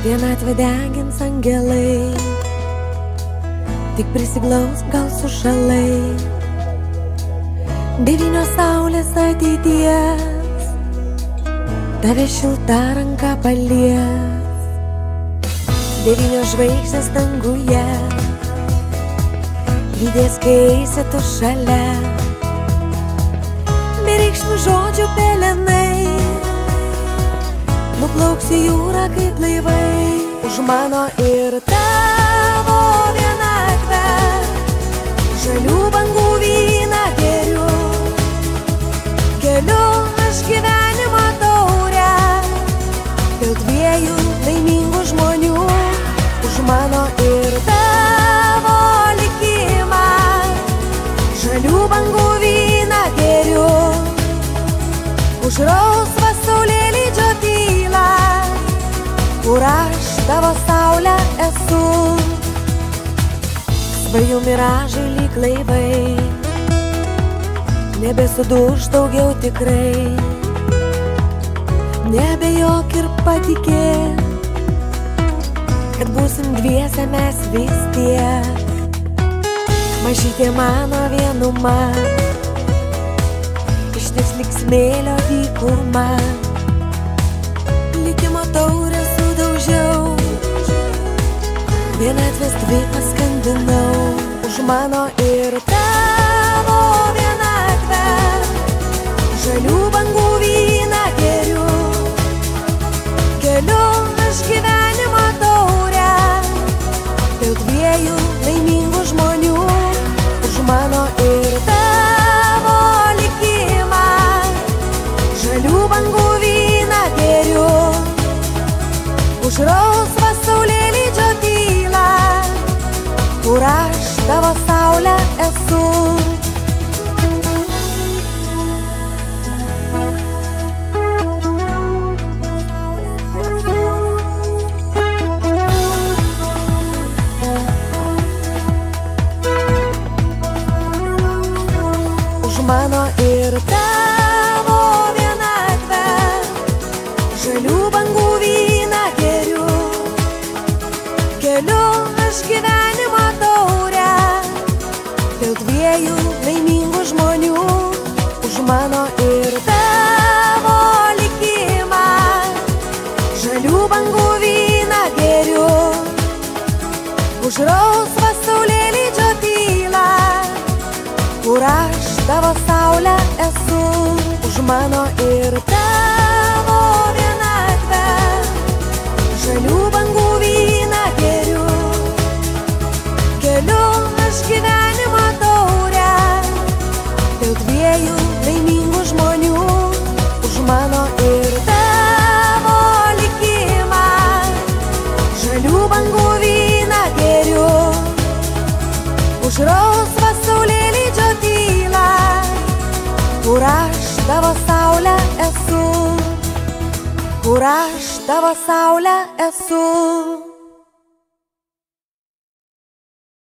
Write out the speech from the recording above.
Vienatvę degins angelai, tik prisiglaus gal sušalai. 9 saulės ateities tave šilta ranka palies. 9 žvaigždės danguje lydės, kai eisi tu šalia. Bereikšmių žodžių pelenai nuplauks į jūrą kaip laivai. Už mano ir tavo vienatvę žalių bangų vyną geriu. Keliu aš gyvenimo taurę dėl 2 laimingų žmonių. Už mano ir tavo likimą žalių bangų vyną geriu. Už rausvą saulėlydžio tylą, kur aš tavo saulė esu. Svajų miražai lyg laivai, nebesuduš daugiau tikrai. Nebejok ir patikėk, kad būsim dviese mes vis tiek. Mažytė mano vienuma ištiks lyg smėlio dykuma. Likimo taurę sudaužiau, vienatvės 2 paskandinau. Už mano ir tavo vienatvę žalių bangų vyną geriu. Keliu aš gyvenimo taurę dėl 2 laimingų žmonių. Už mano ir tavo likimą žalių bangų vyną geriu. Už rausvą saulėlydžio tylą, kur aš tavo saulė esu. Už mano ir tavo vienatvę žalių bangų vyną geriu. Keliu aš gyvenimo taurę dėl 2 laimingų žmonių. Už mano ir tavo likimą žalių bangų vyną geriu. Už rausvą saulėlydžio tylą, kur aš tavo saulė esu. Už mano ir tavo vienatvę žalių bangų vyną geriu. Keliu aš gyvenimo taurę dėl 2 laimingų žmonių. Už mano ir tavo likimą žalių bangų vyną geriu. Už rausvą saulėlydžio tylą, kur aš tavo saulė esu. Kur aš tavo saulė esu.